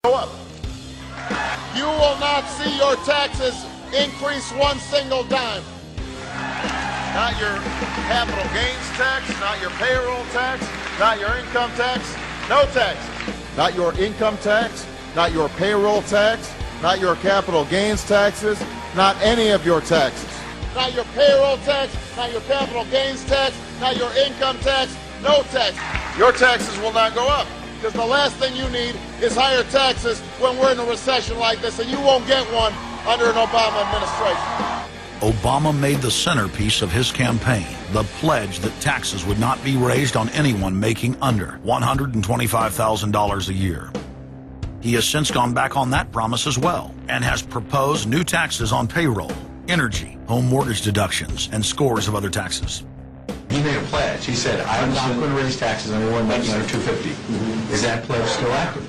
Go up. You will not see your taxes increase one single dime. Not your capital gains tax, not your payroll tax, not your income tax, no taxes. Not your income tax, not your payroll tax, not your capital gains taxes, not any of your taxes. Not your payroll tax, not your capital gains tax, not your income tax, no tax. Your taxes will not go up, because the last thing you need is higher taxes when we're in a recession like this, and you won't get one under an Obama administration. Obama made the centerpiece of his campaign the pledge that taxes would not be raised on anyone making under $125,000 a year. He has since gone back on that promise as well and has proposed new taxes on payroll, energy, home mortgage deductions, and scores of other taxes. He made a pledge. He said, I'm not going to raise taxes on anyone making under $250,000. Mm-hmm. Is that pledge still active?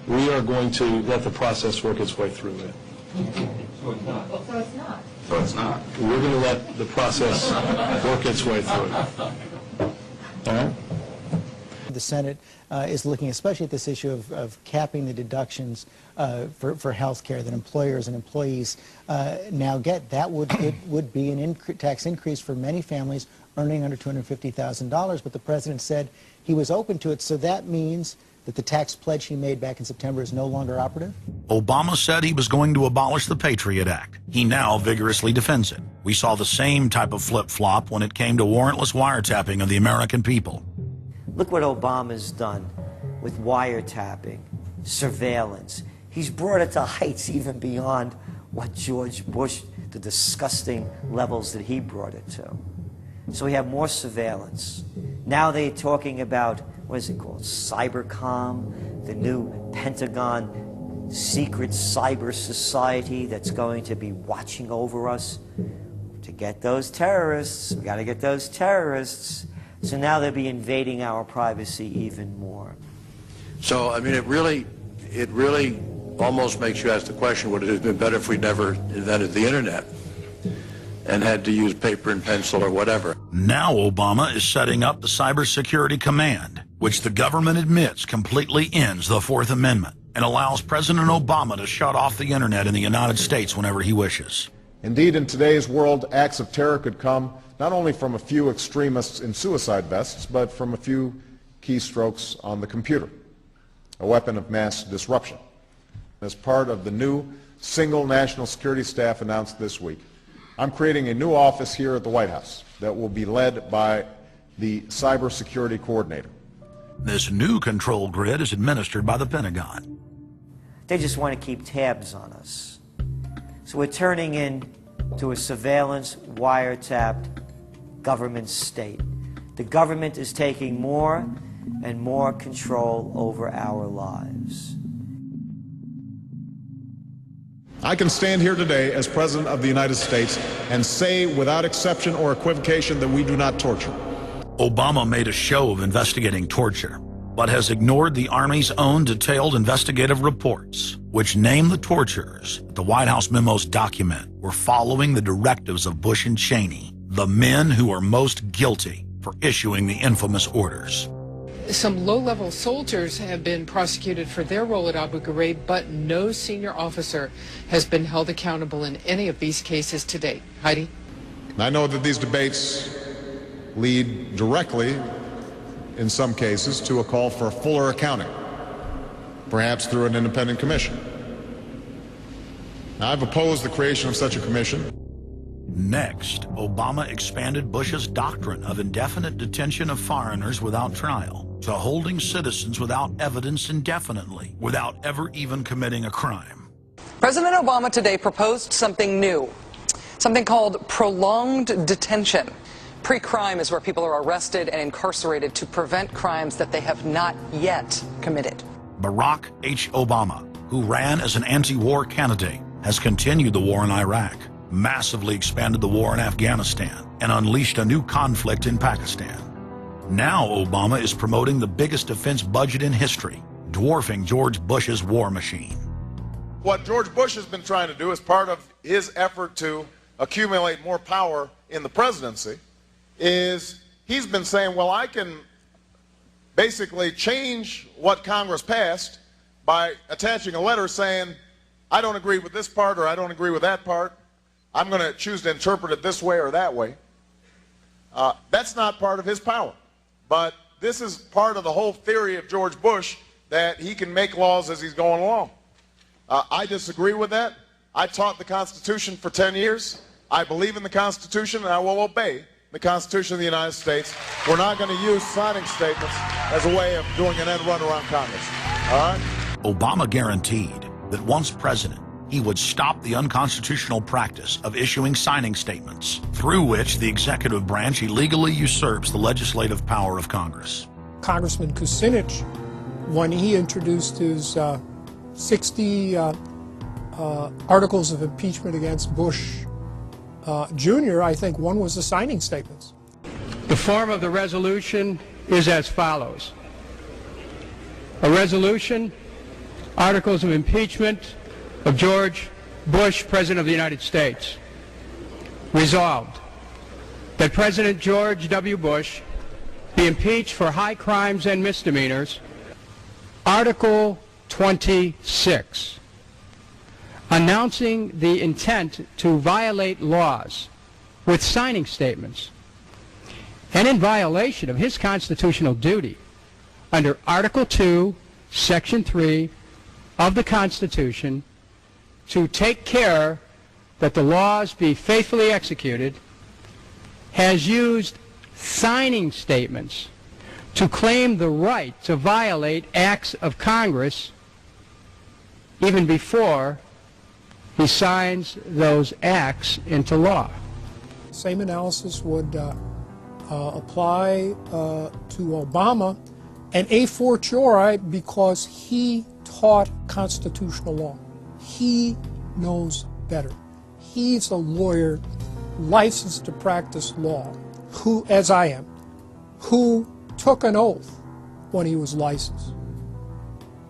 We are going to let the process work its way through it. So it's not. So it's not. We're going to let the process work its way through it. All right? The Senate is looking especially at this issue of capping the deductions for health care that employers and employees now get. That would be an tax increase for many families earning under $250,000, but the president said he was open to it, so that means that the tax pledge he made back in September is no longer operative? Obama said he was going to abolish the Patriot Act. He now vigorously defends it. We saw the same type of flip-flop when it came to warrantless wiretapping of the American people. Look what Obama's done with wiretapping, surveillance. He's brought it to heights even beyond what George Bush, the disgusting levels that he brought it to. So we have more surveillance. Now they're talking about, what is it called, Cybercom, the new Pentagon secret cyber society that's going to be watching over us. To get those terrorists, we got to get those terrorists. So now they'll be invading our privacy even more. So, I mean, it really almost makes you ask the question, would it have been better if we never invented the internet and had to use paper and pencil or whatever? Now Obama is setting up the Cybersecurity Command, which the government admits completely ends the Fourth Amendment and allows President Obama to shut off the internet in the United States whenever he wishes. Indeed, in today's world, acts of terror could come not only from a few extremists in suicide vests, but from a few keystrokes on the computer, a weapon of mass disruption. As part of the new single national security staff announced this week, I'm creating a new office here at the White House that will be led by the cybersecurity coordinator. This new control grid is administered by the Pentagon. They just want to keep tabs on us. So we're turning into a surveillance, wiretapped government state. The government is taking more and more control over our lives. I can stand here today as President of the United States and say without exception or equivocation that we do not torture. Obama made a show of investigating torture, but has ignored the Army's own detailed investigative reports, which name the torturers that the White House memos document were following the directives of Bush and Cheney, the men who are most guilty for issuing the infamous orders. Some low-level soldiers have been prosecuted for their role at Abu Ghraib, but no senior officer has been held accountable in any of these cases to date. Heidi? I know that these debates lead directly, in some cases, to a call for fuller accounting, perhaps through an independent commission. Now, I've opposed the creation of such a commission. Next, Obama expanded Bush's doctrine of indefinite detention of foreigners without trial to holding citizens without evidence indefinitely, without ever even committing a crime. President Obama today proposed something new, something called prolonged detention. Pre-crime is where people are arrested and incarcerated to prevent crimes that they have not yet committed. Barack H. Obama, who ran as an anti-war candidate, has continued the war in Iraq, massively expanded the war in Afghanistan, and unleashed a new conflict in Pakistan. Now Obama is promoting the biggest defense budget in history, dwarfing George Bush's war machine. What George Bush has been trying to do as part of his effort to accumulate more power in the presidency is he's been saying, well, I can basically change what Congress passed by attaching a letter saying, I don't agree with this part or I don't agree with that part. I'm going to choose to interpret it this way or that way. That's not part of his power. But this is part of the whole theory of George Bush, that he can make laws as he's going along. I disagree with that. I taught the Constitution for 10 years. I believe in the Constitution, and I will obey the Constitution of the United States. We're not going to use signing statements as a way of doing an end run around Congress. All right? Obama guaranteed that once president, he would stop the unconstitutional practice of issuing signing statements, through which the executive branch illegally usurps the legislative power of Congress. Congressman Kucinich, when he introduced his 60 articles of impeachment against Bush Jr., I think one was the signing statements. The form of the resolution is as follows. A resolution, articles of impeachment of George Bush, President of the United States. Resolved, that President George W. Bush be impeached for high crimes and misdemeanors. Article 26, announcing the intent to violate laws with signing statements, and in violation of his constitutional duty under Article 2, Section 3 of the Constitution, to take care that the laws be faithfully executed, has used signing statements to claim the right to violate acts of Congress even before he signs those acts into law. Same analysis would apply to Obama, and a fortiori because he taught constitutional law. He knows better. He's a lawyer licensed to practice law, who, as I am, who took an oath when he was licensed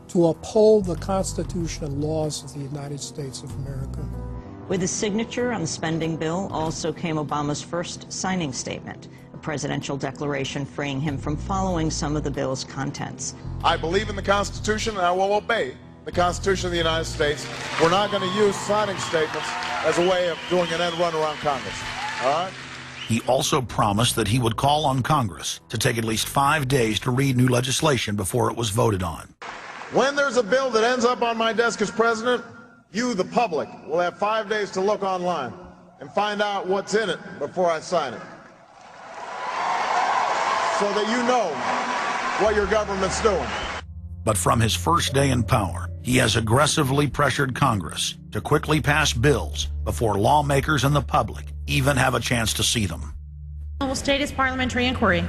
to uphold the Constitution and laws of the United States of America. With his signature on the spending bill also came Obama's first signing statement, a presidential declaration freeing him from following some of the bill's contents. I believe in the Constitution, and I will obey the Constitution of the United States. We're not going to use signing statements as a way of doing an end run around Congress. All right? He also promised that he would call on Congress to take at least 5 days to read new legislation before it was voted on. When there's a bill that ends up on my desk as president, you, the public, will have 5 days to look online and find out what's in it before I sign it, so that you know what your government's doing. But from his first day in power, he has aggressively pressured Congress to quickly pass bills before lawmakers and the public even have a chance to see them. Will state his parliamentary inquiry.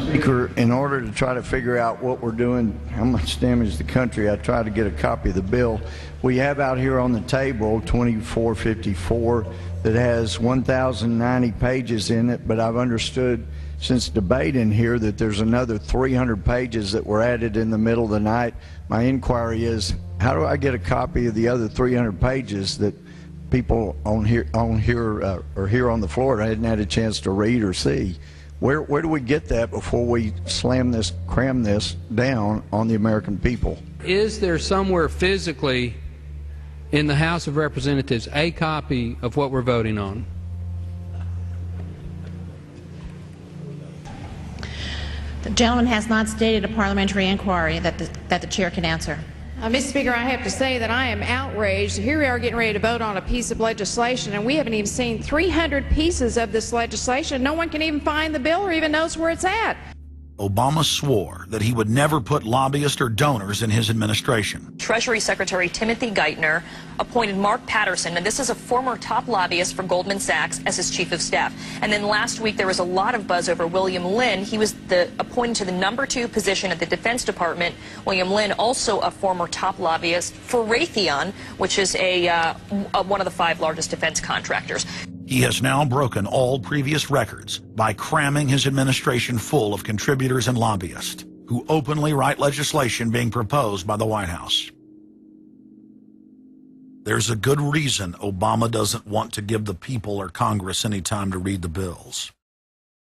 Speaker, in order to try to figure out what we're doing, how much damage to the country, I tried to get a copy of the bill. We have out here on the table 2454 that has 1,090 pages in it, but I've understood since debate in here that there's another 300 pages that were added in the middle of the night. My inquiry is, how do I get a copy of the other 300 pages that people on here on the floor hadn't had a chance to read or see? Where do we get that before we cram this down on the American people? Is there somewhere physically in the House of Representatives a copy of what we're voting on? The gentleman has not stated a parliamentary inquiry that the chair can answer. Mr. Speaker, I have to say that I am outraged. Here we are getting ready to vote on a piece of legislation, and we haven't even seen 300 pieces of this legislation. No one can even find the bill or even knows where it's at. Obama swore that he would never put lobbyists or donors in his administration. Treasury Secretary Timothy Geithner appointed Mark Patterson, and this is a former top lobbyist for Goldman Sachs, as his chief of staff. And then last week there was a lot of buzz over William Lynn. He was appointed to the #2 position at the Defense Department. William Lynn, also a former top lobbyist for Raytheon, which is one of the 5 largest defense contractors. He has now broken all previous records by cramming his administration full of contributors and lobbyists who openly write legislation being proposed by the White House. There's a good reason Obama doesn't want to give the people or Congress any time to read the bills.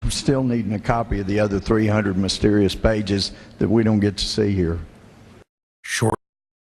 I'm still needing a copy of the other 300 mysterious pages that we don't get to see here. short